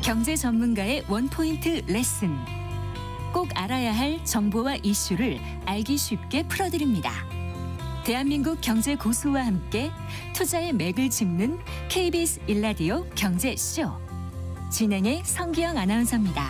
경제 전문가의 원포인트 레슨. 꼭 알아야 할 정보와 이슈를 알기 쉽게 풀어드립니다. 대한민국 경제 고수와 함께 투자의 맥을 짚는 KBS 1라디오 경제쇼. 진행의 성기영 아나운서입니다.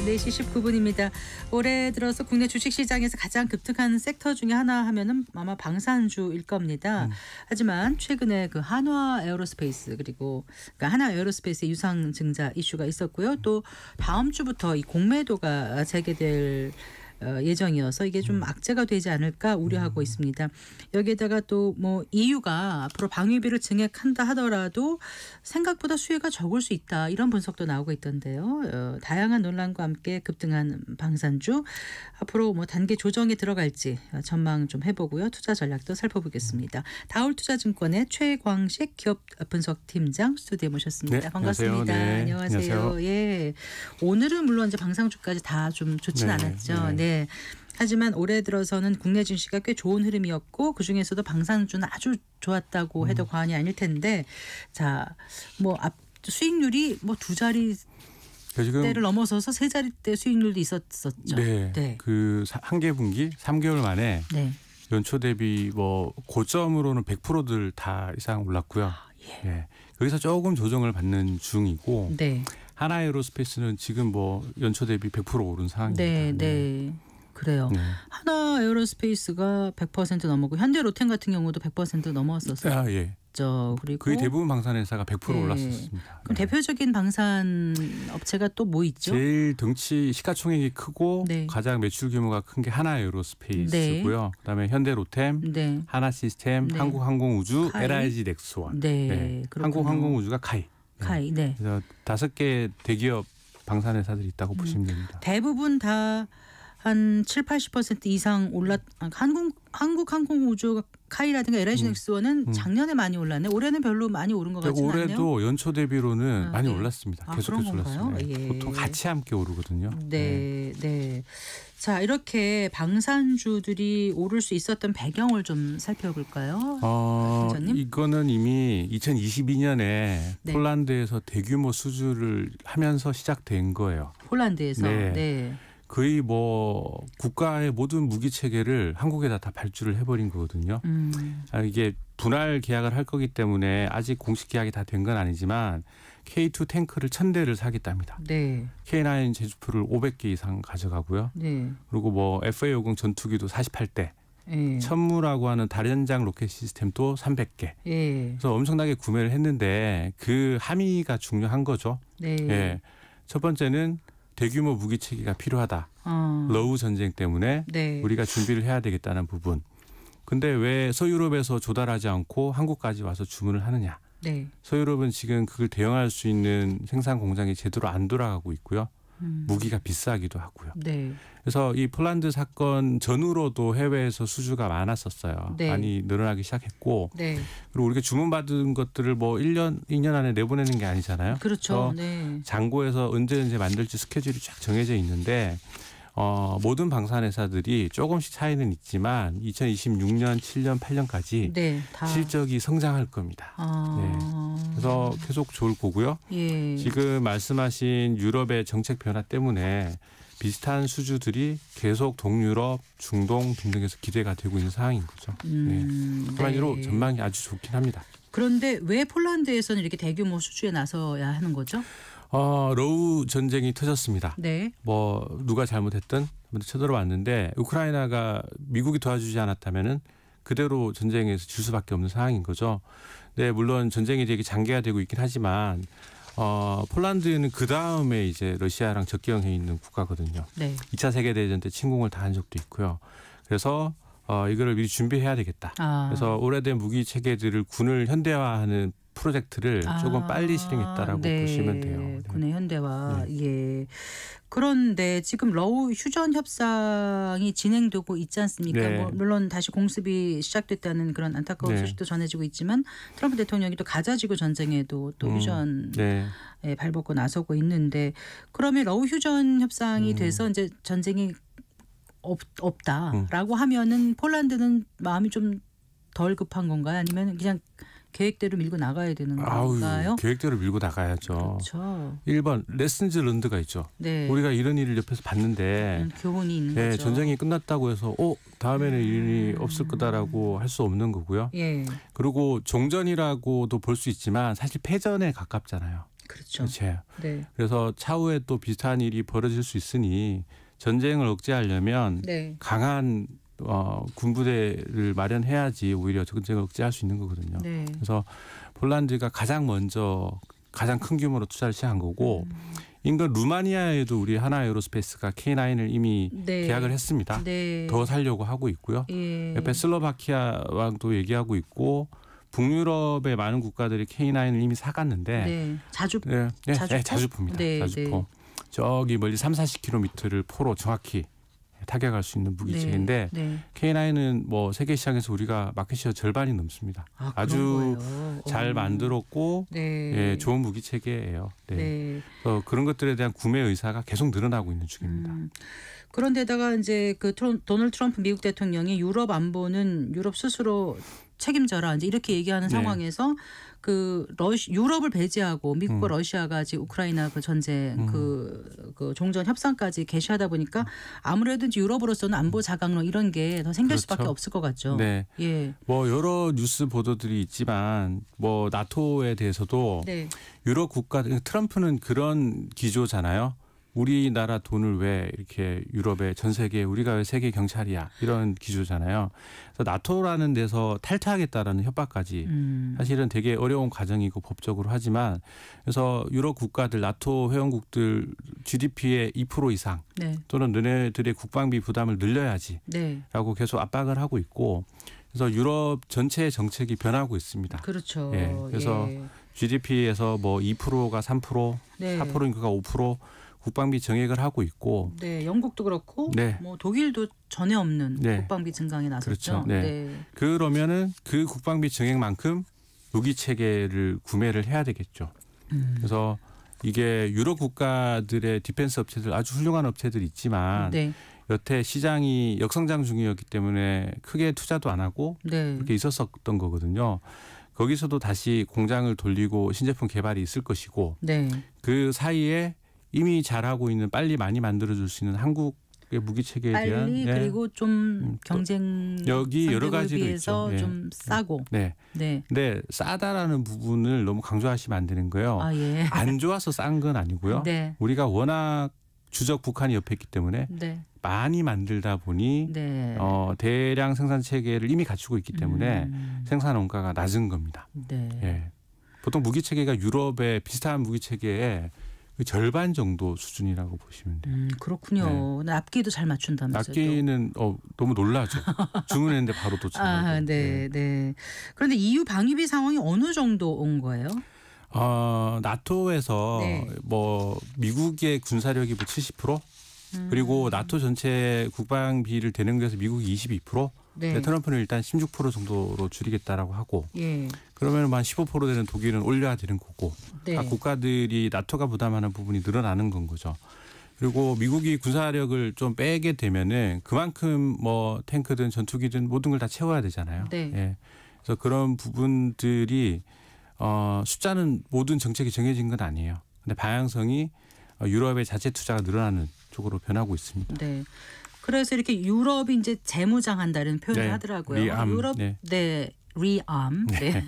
네, 4시 19분입니다. 올해 들어서 국내 주식시장에서 가장 급등한 섹터 중에 하나 하면은 아마 방산주일 겁니다. 하지만 최근에 그 한화 에어로스페이스 그리고 그러니까 하나 에어로스페이스의 유상증자 이슈가 있었고요. 또 다음 주부터 이 공매도가 재개될 예정이어서 이게 좀 악재가 되지 않을까 우려하고 있습니다. 여기에다가 또 뭐 EU가 앞으로 방위비를 증액한다 하더라도 생각보다 수혜가 적을 수 있다 이런 분석도 나오고 있던데요. 다양한 논란과 함께 급등한 방산주 앞으로 뭐 단계 조정에 들어갈지 전망 좀 해보고요. 투자 전략도 살펴보겠습니다. 다올투자증권의 최광식 기업 분석팀장 스튜디오에 모셨습니다. 네, 반갑습니다. 네, 안녕하세요. 안녕하세요. 예, 오늘은 물론 이제 방산주까지 다 좀 좋진 않았죠. 네. 하지만 올해 들어서는 국내 증시가 꽤 좋은 흐름이었고 그중에서도 방산주는 아주 좋았다고 해도 과언이 아닐 텐데 자, 뭐 수익률이 뭐 두 자리대를 넘어서서 세 자리대 수익률도 있었었죠. 네. 네. 그 한 개 분기 3개월 만에 네. 연초 대비 뭐 고점으로는 100%들 다 이상 올랐고요. 예. 네. 여기서 조금 조정을 받는 중이고 네. 하나 에어로스페이스는 지금 뭐 연초 대비 100% 오른 상황입니다. 네, 네. 그래요. 네. 하나 에어로스페이스가 100% 넘었고 현대 로템 같은 경우도 100% 넘었었어요. 아, 예. 그리고 거의 대부분 방산회사가 100% 네. 올랐었습니다. 그럼 대표적인 방산 업체가 또 뭐 있죠? 제일 덩치 시가총액이 크고 네. 가장 매출 규모가 큰 게 하나 에어로스페이스고요. 그다음에 현대 로템, 네. 하나 시스템, 네. 한국항공우주, 카이. LIG 넥스원. 네. 그렇군요. 한국항공우주가 카이. 카이. 네. 그래서 5개 대기업 방산회사들이 있다고 보시면 됩니다. 대부분 다 한 7-80% 이상 한국항공우주 카이라든가 LIG 넥스원은 작년에 많이 올랐네. 올해는 별로 많이 오른 것 같지는 않네요. 올해도 연초 대비로는 많이 네. 올랐습니다. 그런 계속해서 건가요? 올랐습니다. 예. 보통 같이 함께 오르거든요. 네, 네. 자, 이렇게 방산주들이 오를 수 있었던 배경을 좀 살펴볼까요? 팀장님? 이거는 이미 2022년에 네. 폴란드에서 대규모 수주를 하면서 시작된 거예요. 폴란드에서. 네. 네. 거의 뭐 국가의 모든 무기 체계를 한국에다 다 발주를 해버린 거거든요. 이게 분할 계약을 할 거기 때문에 아직 공식 계약이 다 된 건 아니지만 K2 탱크를 1000대를 사겠답니다. 네. K9 제주포를 500개 이상 가져가고요. 네. 그리고 뭐 FA50 전투기도 48대, 예. 천무라고 하는 다련장 로켓 시스템도 300개. 예. 그래서 엄청나게 구매를 했는데 그 함의가 중요한 거죠. 네. 예. 첫 번째는 대규모 무기 체계가 필요하다. 러우 전쟁 때문에 네. 우리가 준비를 해야 되겠다는 부분. 근데 왜 서유럽에서 조달하지 않고 한국까지 와서 주문을 하느냐. 네. 서유럽은 지금 그걸 대응할 수 있는 생산 공장이 제대로 안 돌아가고 있고요. 무기가 비싸기도 하고요. 네. 그래서 이 폴란드 사건 전후로도 해외에서 수주가 많았었어요. 네. 많이 늘어나기 시작했고 네. 그리고 우리가 주문받은 것들을 뭐 1년, 2년 안에 내보내는 게 아니잖아요. 그렇죠. 그래서 네. 장고에서 언제 만들지 스케줄이 쫙 정해져 있는데 모든 방산회사들이 조금씩 차이는 있지만 2026년, 7년, 8년까지 네. 다. 실적이 성장할 겁니다. 네. 그래서 계속 좋을 거고요. 예. 지금 말씀하신 유럽의 정책 변화 때문에 비슷한 수주들이 계속 동유럽, 중동 등등에서 기대가 되고 있는 상황인 거죠. 네. 한마디로 네. 전망이 아주 좋긴 합니다. 그런데 왜 폴란드에서는 이렇게 대규모 수주에 나서야 하는 거죠? 러우 전쟁이 터졌습니다. 네. 뭐 누가 잘못했든 쳐들어왔는데 우크라이나가 미국이 도와주지 않았다면은 그대로 전쟁에서 질 수밖에 없는 상황인 거죠. 네, 물론 전쟁이 되게 장기화되고 있긴 하지만 폴란드는 그 다음에 이제 러시아랑 접경해 있는 국가거든요. 네. 2차 세계대전 때 침공을 당한 적도 있고요. 그래서 이거를 미리 준비해야 되겠다. 그래서 오래된 무기 체계들을 군을 현대화하는 프로젝트를 조금 빨리 실행했다라고 네. 보시면 돼요. 네. 군의 현대화. 예. 그런데 지금 러우 휴전 협상이 진행되고 있지 않습니까? 네. 뭐 물론 다시 공습이 시작됐다는 그런 안타까운 네. 소식도 전해지고 있지만 트럼프 대통령이 또 가자지구 전쟁에도 또 휴전에 네. 발벗고 나서고 있는데 그러면 러우 휴전 협상이 돼서 이제 전쟁이 없다라고 하면은 폴란드는 마음이 좀 덜 급한 건가요? 아니면 그냥 계획대로 밀고 나가야 되는 건가요? 계획대로 밀고 나가야죠. 그렇죠. 1번 레슨즈 런드가 있죠. 네. 우리가 이런 일을 옆에서 봤는데 교훈이 있는 네, 거죠. 전쟁이 끝났다고 해서 다음에는 이런 일이 없을 거다라고 할 수 없는 거고요. 예. 그리고 종전이라고도 볼 수 있지만 사실 패전에 가깝잖아요. 그렇죠. 그렇죠. 네. 그래서 차후에 또 비슷한 일이 벌어질 수 있으니 전쟁을 억제하려면 네. 강한 군부대를 마련해야지 오히려 전쟁을 억제할 수 있는 거거든요. 네. 그래서 폴란드가 가장 큰 규모로 투자를 시작한 거고 인근 루마니아에도 우리 하나에어로스페이스가 K9을 이미 네. 계약을 했습니다. 네. 더 살려고 하고 있고요. 예. 옆에 슬로바키아와도 얘기하고 있고 북유럽의 많은 국가들이 K9을 이미 사갔는데 네. 자주포? 자주포입니다. 네, 자주포. 저기 멀리 30-40km를 포로 정확히 타격할 수 있는 무기체계인데 네. K9은 뭐 세계 시장에서 우리가 마켓시어 절반이 넘습니다. 아주 잘 만들었고 네. 예, 좋은 무기체계예요. 네. 네. 그래서 그런 것들에 대한 구매 의사가 계속 늘어나고 있는 중입니다. 그런데다가 이제 그 도널드 트럼프 미국 대통령이 유럽 안보는 유럽 스스로 책임져라 이제 이렇게 얘기하는 네. 상황에서 그 유럽을 배제하고 미국과 러시아가 지금 우크라이나 그 전쟁 그 종전 협상까지 개시하다 보니까 아무래도 이제 유럽으로서는 안보 자각론 이런 게 더 생길 그렇죠. 수밖에 없을 것 같죠. 네. 예. 뭐 여러 뉴스 보도들이 있지만 뭐 나토에 대해서도 네. 유럽 국가 트럼프는 그런 기조잖아요. 우리나라 돈을 왜 이렇게 유럽에 전 세계에 우리가 왜 세계 경찰이야 이런 기조잖아요. 그래서 나토라는 데서 탈퇴하겠다라는 협박까지 사실은 되게 어려운 과정이고 법적으로 하지만 그래서 유럽 국가들 나토 회원국들 GDP의 2% 이상 네. 또는 너네들의 국방비 부담을 늘려야지라고 네. 계속 압박을 하고 있고 그래서 유럽 전체의 정책이 변하고 있습니다. 그렇죠. 예, 그래서 GDP에서 뭐 2%가 3%, 네. 4%인가가 5% 국방비 정액을 하고 있고 네, 영국도 그렇고 네. 뭐 독일도 전혀 없는 네. 국방비 증강에 나섰죠. 그렇죠. 네. 그러면은 그 국방비 정액만큼 무기 체계를 구매를 해야 되겠죠. 그래서 이게 유럽 국가들의 디펜스 업체들 아주 훌륭한 업체들이 있지만 네. 여태 시장이 역성장 중이었기 때문에 크게 투자도 안 하고 네. 그렇게 있었던 거거든요. 거기서도 다시 공장을 돌리고 신제품 개발이 있을 것이고 네. 그 사이에 이미 잘하고 있는 빨리 많이 만들어줄 수 있는 한국의 무기 체계에 대한 빨리 그리고 좀 경쟁 여기 여러 가지로 비해서 있죠. 좀 싸고. 네. 네. 근데 싸다라는 부분을 너무 강조하시면 안 되는 거예요. 아 예. 안 좋아서 싼 건 아니고요. 네. 우리가 워낙 주적 북한이 옆에 있기 때문에 네. 많이 만들다 보니 네. 대량 생산 체계를 이미 갖추고 있기 때문에 생산 원가가 낮은 겁니다. 네. 예. 보통 무기 체계가 유럽의 비슷한 무기 체계의 그 절반 정도 수준이라고 보시면 돼요. 그렇군요. 납기도 잘 맞춘다면서요. 납기는 너무 놀라죠. 주문했는데 바로 도착하고. 아, 네, 네. 그런데 EU 방위비 상황이 어느 정도 온 거예요? 나토에서 네. 뭐 미국의 군사력이 뭐 70% 그리고 나토 전체 국방비를 대는 것에서 미국이 22%, 네. 트럼프는 일단 16% 정도로 줄이겠다라고 하고 예. 그러면 한 15% 되는 독일은 올려야 되는 거고 네. 각 국가들이 나토가 부담하는 부분이 늘어나는 건 거죠. 그리고 미국이 군사력을 좀 빼게 되면은 그만큼 뭐 탱크든 전투기든 모든 걸 다 채워야 되잖아요. 네. 예. 그래서 그런 부분들이 숫자는 모든 정책이 정해진 건 아니에요. 근데 방향성이 유럽의 자체 투자가 늘어나는 쪽으로 변하고 있습니다. 네. 그래서 이렇게 유럽이 이제 재무장한다는 표현을 네. 하더라고요. 리암. 유럽 네. 리암. 네.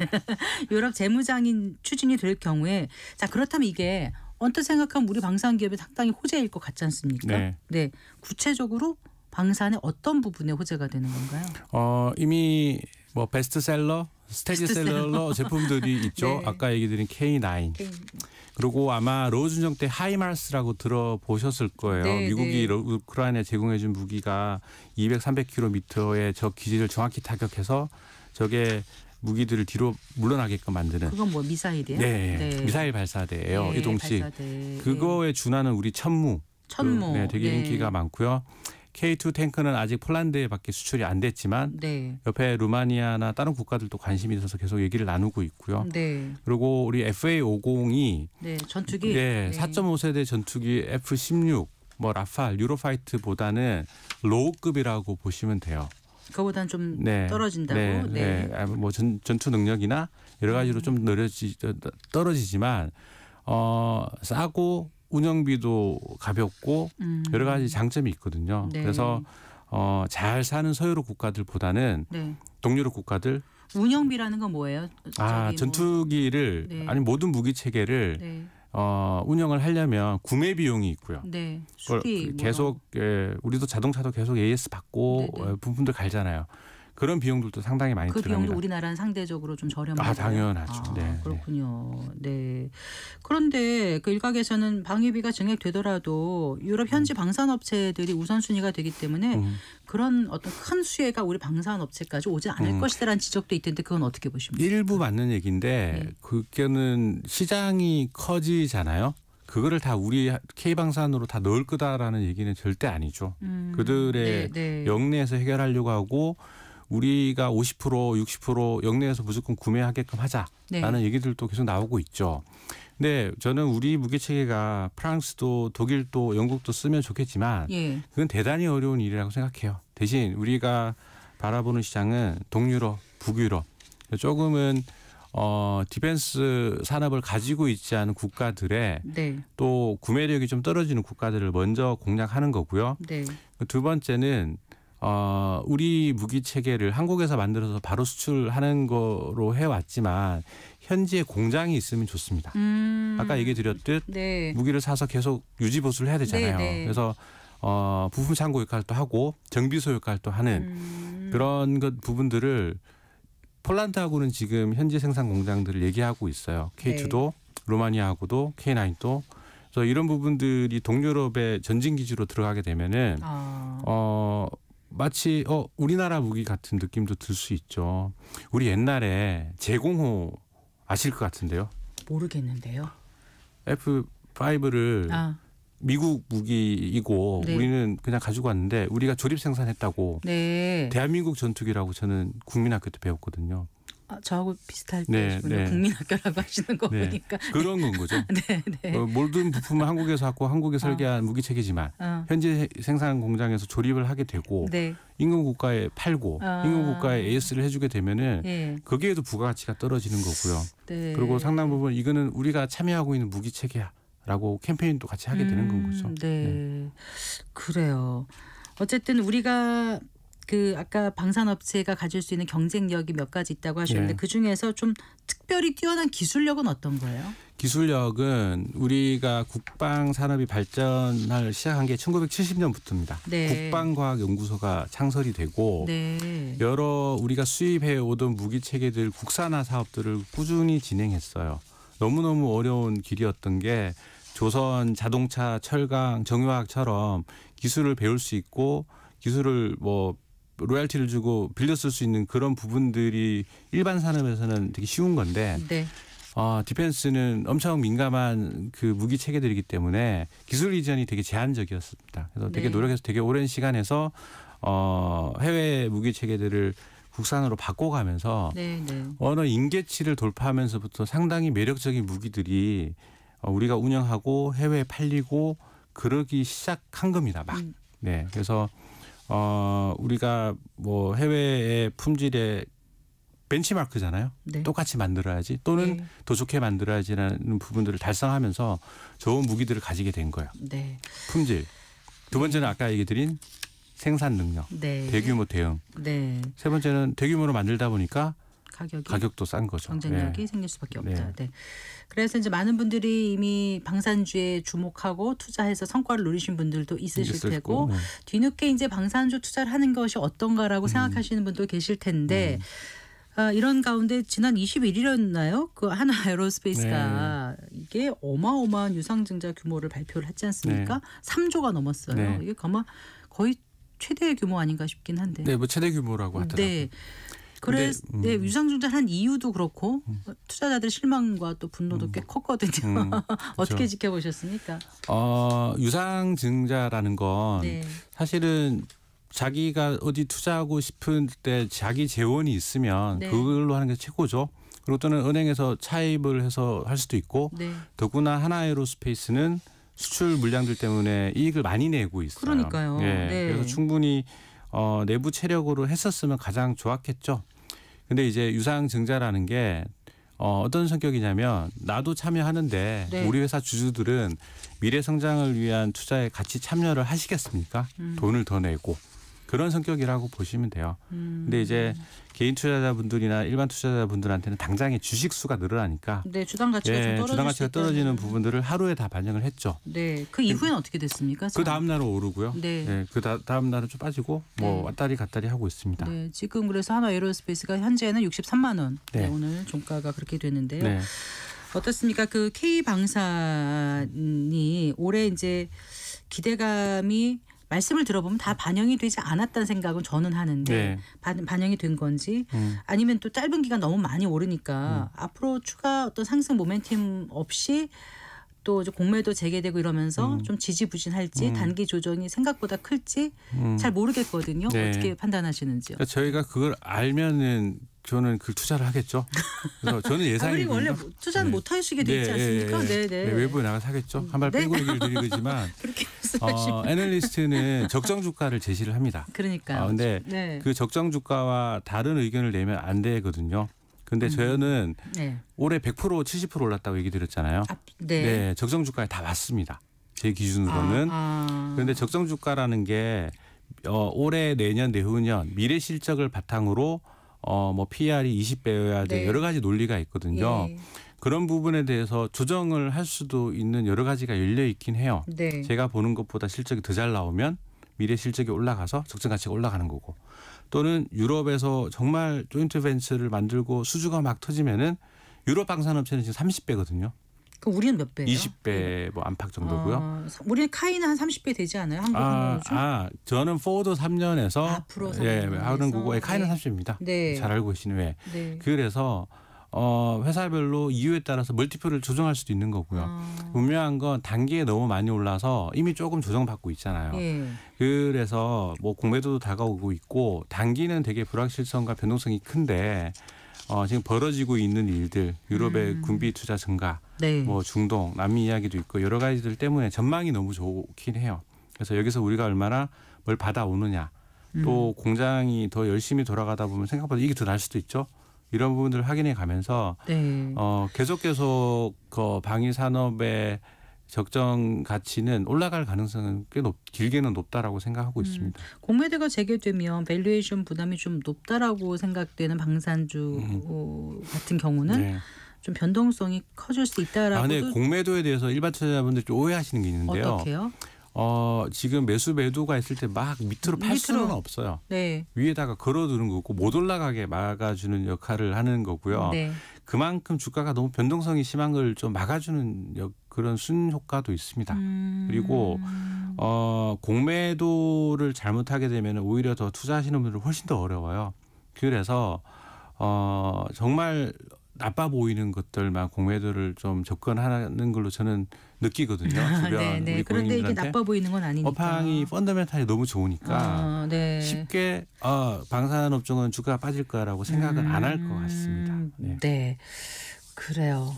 유럽 재무장인 추진이 될 경우에 자 그렇다면 이게 언뜻 생각하면 우리 방산 기업에 상당히 호재일 것 같지 않습니까? 네. 네. 구체적으로 방산의 어떤 부분에 호재가 되는 건가요? 이미 뭐 베스트셀러, 스테디셀러 제품들이 있죠. 네. 아까 얘기 드린 K9. 그리고 아마 로준정 때 하이마르스라고 들어보셨을 거예요. 네, 미국이 네. 우크라이나에 제공해준 무기가 200, 300km의 적 기지를 정확히 타격해서 적의 무기들을 뒤로 물러나게끔 만드는. 그건 뭐 미사일이에요? 네, 미사일 발사대예요. 네, 이동식. 발사대. 그거에 준하는 우리 천무. 천무. 네, 되게 네. 인기가 많고요. K2 탱크는 아직 폴란드에밖에 수출이 안 됐지만 네. 옆에 루마니아나 다른 국가들도 관심이 있어서 계속 얘기를 나누고 있고요. 네. 그리고 우리 FA50이 네. 전투기. 네, 4.5세대 전투기 F-16 뭐 라팔, 유로파이트보다는 로우급이라고 보시면 돼요. 그거보다는 좀 네. 떨어진다고. 네. 네. 뭐 전투 능력이나 여러 가지로 좀 떨어지지만 싸고 운영비도 가볍고 여러 가지 장점이 있거든요. 네. 그래서 잘 사는 서유럽 국가들보다는 네. 동유럽 국가들 운영비라는 건 뭐예요? 전투기를 네. 아니 모든 무기 체계를 네. 운영을 하려면 구매 비용이 있고요. 네. 그걸 수리 계속 우리도 자동차도 계속 AS 받고 네네. 부품들 갈잖아요. 그런 비용들도 상당히 많이 그 들어갑니다. 비용도 우리나라는 상대적으로 좀 저렴하죠. 당연하죠. 네, 그렇군요. 네. 그런데 그 일각에서는 방위비가 증액되더라도 유럽 현지 방산업체들이 우선순위가 되기 때문에 그런 어떤 큰 수혜가 우리 방산업체까지 오지 않을 것이다라는 지적도 있던데 그건 어떻게 보십니까? 일부 맞는 얘기인데 네. 그게는 시장이 커지잖아요. 그거를 다 우리 K방산으로 다 넣을 거다라는 얘기는 절대 아니죠. 그들의 영내에서 해결하려고 하고 우리가 50% 60% 영내에서 무조건 구매하게끔 하자라는 얘기들도 계속 나오고 있죠. 근데 저는 우리 무기 체계가 프랑스도 독일도 영국도 쓰면 좋겠지만 그건 대단히 어려운 일이라고 생각해요. 대신 우리가 바라보는 시장은 동유럽, 북유럽 조금은 디펜스 산업을 가지고 있지 않은 국가들의 또 구매력이 좀 떨어지는 국가들을 먼저 공략하는 거고요. 두 번째는 우리 무기 체계를 한국에서 만들어서 바로 수출하는 거로 해왔지만 현지에 공장이 있으면 좋습니다. 아까 얘기 드렸듯 무기를 사서 계속 유지 보수를 해야 되잖아요. 그래서 부품 창고 역할도 하고 정비소 역할도 하는 그런 부분들을 폴란드하고는 지금 현지 생산 공장들을 얘기하고 있어요. K2도 루마니아하고도 K9도 그래서 이런 부분들이 동유럽의 전진 기지로 들어가게 되면은 마치 우리나라 무기 같은 느낌도 들 수 있죠. 우리 옛날에 제공호 아실 것 같은데요. 모르겠는데요. F5를 미국 무기이고 우리는 그냥 가지고 왔는데 우리가 조립 생산했다고 대한민국 전투기라고 저는 국민학교 때 배웠거든요. 저하고 비슷할 때시군요. 국민학교라고 하시는 거 보니까. 그런 건 거죠. 모든 부품은 한국에서 갖고 한국에 설계한 무기 체계지만 현재 생산 공장에서 조립을 하게 되고 인근 국가에 팔고 인근 국가에 AS를 해주게 되면은 거기에도 부가가치가 떨어지는 거고요. 그리고 상당 부분 이거는 우리가 참여하고 있는 무기 체계야라고 캠페인도 같이 하게 되는 건 거죠. 그래요. 어쨌든 우리가 아까 방산업체가 가질 수 있는 경쟁력이 몇 가지 있다고 하셨는데 그중에서 좀 특별히 뛰어난 기술력은 어떤 거예요? 기술력은 우리가 국방 산업이 발전을 시작한 게 1970년부터입니다. 국방과학연구소가 창설이 되고 여러 우리가 수입해 오던 무기 체계들 국산화 사업들을 꾸준히 진행했어요. 너무너무 어려운 길이었던 게 조선 자동차, 철강, 정유화학처럼 기술을 배울 수 있고 기술을 로얄티를 주고 빌려 쓸 수 있는 그런 부분들이 일반 산업에서는 되게 쉬운 건데 디펜스는 엄청 민감한 그 무기 체계들이기 때문에 기술 이전이 되게 제한적이었습니다. 그래서 되게 노력해서 되게 오랜 시간에서 해외 무기 체계들을 국산으로 바꿔가면서 어느 임계치를 돌파하면서부터 상당히 매력적인 무기들이 우리가 운영하고 해외에 팔리고 그러기 시작한 겁니다. 막. 그래서 우리가 해외의 품질의 벤치마크잖아요. 똑같이 만들어야지 또는 더 좋게 만들어야지라는 부분들을 달성하면서 좋은 무기들을 가지게 된 거예요. 품질. 두 번째는 아까 얘기 드린 생산 능력, 대규모 대응. 세 번째는 대규모로 만들다 보니까 가격도 싼 거죠. 경쟁력이 생길 수밖에 없다. 그래서 이제 많은 분들이 이미 방산주에 주목하고 투자해서 성과를 누리신 분들도 있으실 테고 뒤늦게 이제 방산주 투자를 하는 것이 어떤가라고 생각하시는 분도 계실 텐데 이런 가운데 지난 21일이었나요? 그 하나 에어로스페이스가 이게 어마어마한 유상증자 규모를 발표를 했지 않습니까? 3조가 넘었어요. 이게 아마 거의 최대 규모 아닌가 싶긴 한데. 최대 규모라고 하더라고요. 그래서 유상증자를 한 이유도 그렇고 투자자들의 실망과 또 분노도 꽤 컸거든요. 어떻게 지켜보셨습니까? 유상증자라는 건 사실은 자기가 어디 투자하고 싶을 때 자기 재원이 있으면 그걸로 하는 게 최고죠. 그리고 또는 은행에서 차입을 해서 할 수도 있고 더구나 하나에어로스페이스는 수출 물량들 때문에 이익을 많이 내고 있어요. 그러니까요. 예, 네. 그래서 충분히 내부 체력으로 했었으면 가장 좋았겠죠. 근데 이제 유상증자라는 게 어떤 성격이냐면 나도 참여하는데 네. 우리 회사 주주들은 미래 성장을 위한 투자에 같이 참여를 하시겠습니까? 돈을 더 내고 그런 성격이라고 보시면 돼요. 근데 이제 개인 투자자분들이나 일반 투자자분들한테는 당장의 주식 수가 늘어나니까 네, 주당 가치가 좀 떨어질 주당 수 가치가 있다는- 떨어지는 부분들을 하루에 다 반영을 했죠. 네, 그 이후에는 어떻게 됐습니까? 그 다음 날은 오르고요. 네. 그 다음 날은 좀 빠지고 뭐 네. 왔다리 갔다리 하고 있습니다. 네, 지금 그래서 한화 에어로스페이스가 현재는 63만 원. 네. 네. 오늘 종가가 그렇게 됐는데요. 네. 어떻습니까? 그 K 방산이 올해 이제 기대감이 말씀을 들어보면 다 반영이 되지 않았다는 생각은 저는 하는데 네. 반영이 된 건지 음. 아니면 또 짧은 기간 너무 많이 오르니까 앞으로 추가 어떤 상승 모멘텀 없이 또 이제 공매도 재개되고 이러면서 좀 지지부진할지 단기 조정이 생각보다 클지 잘 모르겠거든요. 네. 어떻게 판단하시는지요? 그러니까 저희가 그걸 알면은 저는 그 투자를 하겠죠. 그래서 저는 우리 예상이거든요. 원래 투자는 네. 못 하시게 돼 있지 않습니까? 네, 네. 외부에 나가 사겠죠. 한 발 네. 빼고 얘기를 드리지만 그렇게 말씀하시면 애널리스트는 적정 주가를 제시를 합니다. 그러니까. 근데 네. 그 적정 주가와 다른 의견을 내면 안 되거든요. 근데 저는 네. 올해 100% 70% 올랐다고 얘기 드렸잖아요. 네. 네, 적정 주가에 다 맞습니다. 제 기준으로는. 그런데 적정 주가라는 게 올해, 내년, 내후년 미래 실적을 바탕으로 뭐 PR이 20배여야 돼 네. 여러 가지 논리가 있거든요. 예. 그런 부분에 대해서 조정을 할 수도 있는 여러 가지가 열려 있긴 해요. 네. 제가 보는 것보다 실적이 더 잘 나오면 미래 실적이 올라가서 적정 가치가 올라가는 거고, 또는 유럽에서 정말 조인트 벤처를 만들고 수주가 막 터지면은 유럽 방산업체는 지금 30배거든요. 그럼 우리는 몇 배예요? 20배 뭐 안팎 정도고요. 우리는 카이는 한 30배 되지 않아요? 한국 항공우주? 저는 포워드 3년에서 앞으로 예, 3년에서. 하는 거고 카이는 네. 30입니다. 네. 잘 알고 계시는 왜. 네. 그래서 회사별로 이유에 따라서 멀티플을 조정할 수도 있는 거고요. 분명한 건 단기에 너무 많이 올라서 이미 조금 조정받고 있잖아요. 예. 그래서 뭐 공매도도 다가오고 있고 단기는 되게 불확실성과 변동성이 큰데 지금 벌어지고 있는 일들, 유럽의 군비 투자 증가, 네. 뭐 중동, 남미 이야기도 있고 여러 가지들 때문에 전망이 너무 좋긴 해요. 그래서 여기서 우리가 얼마나 뭘 받아오느냐, 또 공장이 더 열심히 돌아가다 보면 생각보다 이익이 더 날 수도 있죠. 이런 부분들을 확인해 가면서 네. 계속 그 방위 산업의 적정 가치는 올라갈 가능성은 꽤 길게는 높다라고 생각하고 있습니다. 공매도가 재개되면 밸류에이션 부담이 좀 높다라고 생각되는 방산주 같은 경우는 네. 좀 변동성이 커질 수 있다라고. 네, 공매도에 대해서 일반 투자자분들이 좀 오해하시는 게 있는데요. 어떻게요? 지금 매도가 있을 때 막 밑으로 팔 수는 없어요. 네. 위에다가 걸어두는 거고 못 올라가게 막아주는 역할을 하는 거고요. 네. 그만큼 주가가 너무 변동성이 심한 걸 좀 막아주는 그런 순효과도 있습니다. 그리고 공매도를 잘못하게 되면 오히려 더 투자하시는 분들은 훨씬 더 어려워요. 그래서 정말 나빠 보이는 것들만 공매도를 좀 접근하는 걸로 저는 느끼거든요. 주변 네, 네. 우리 그런데 이게 고객님들한테. 나빠 보이는 건 아니니까. 업황이 펀더멘탈이 너무 좋으니까 네. 쉽게 방산업종은 주가가 빠질 거라고 생각은 안 할 것 같습니다. 네. 네. 그래요.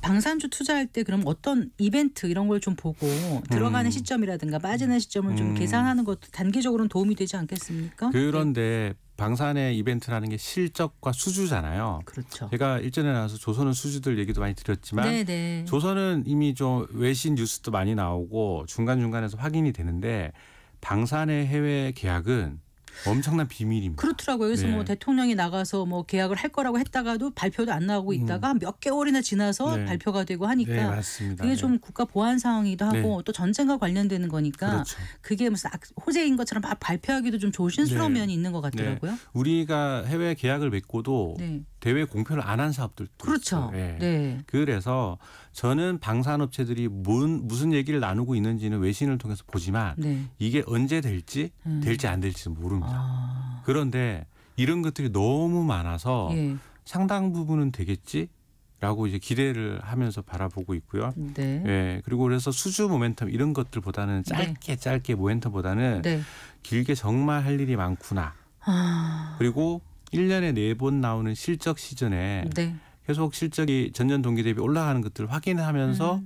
방산주 투자할 때 그럼 어떤 이벤트 이런 걸 좀 보고 들어가는 시점이라든가 빠지는 시점을 좀 계산하는 것도 단기적으로는 도움이 되지 않겠습니까? 그런데 방산의 이벤트라는 게 실적과 수주잖아요. 그렇죠. 제가 일전에 나와서 조선은 수주들 얘기도 많이 드렸지만 네네. 조선은 이미 좀 외신 뉴스도 많이 나오고 중간중간에서 확인이 되는데 방산의 해외 계약은 엄청난 비밀입니다. 그렇더라고요. 그래서 네. 뭐 대통령이 나가서 뭐 계약을 할 거라고 했다가도 발표도 안 나오고 있다가 몇 개월이나 지나서 네. 발표가 되고 하니까 네, 맞습니다. 그게 네. 좀 국가 보안 상황이기도 하고 또 전쟁과 관련되는 거니까 그렇죠. 그게 무슨 호재인 것처럼 막 발표하기도 좀 조심스러운 네. 면이 있는 것 같더라고요. 우리가 해외 계약을 맺고도 네. 대외 공표를 안 한 사업들도 그렇죠. 있어요. 네. 네. 그래서 저는 방산업체들이 무슨 얘기를 나누고 있는지는 외신을 통해서 보지만 네. 이게 언제 될지 안 될지는 모릅니다. 그런데 이런 것들이 너무 많아서 예. 상당 부분은 되겠지라고 이제 기대를 하면서 바라보고 있고요. 네. 예, 그리고 그래서 수주 모멘텀 이런 것들보다는 짧게 모멘텀보다는 네. 길게 정말 할 일이 많구나. 그리고 1년에 4번 나오는 실적 시즌에 네. 계속 실적이 전년 동기 대비 올라가는 것들을 확인하면서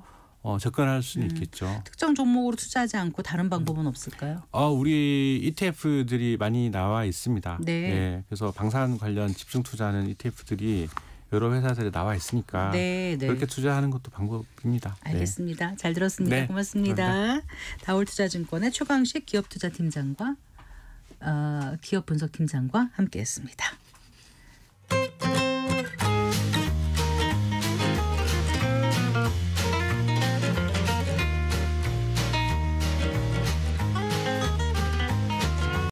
접근할 수는 있겠죠. 특정 종목으로 투자하지 않고 다른 방법은 없을까요? 우리 ETF들이 많이 나와 있습니다. 네. 예, 그래서 방산 관련 집중 투자하는 ETF들이 여러 회사들에 나와 있으니까 네. 그렇게 투자하는 것도 방법입니다. 알겠습니다. 잘 들었습니다. 네. 고맙습니다. 감사합니다. 다올투자증권의 최광식 기업투자팀장과 기업 분석팀장과 함께했습니다.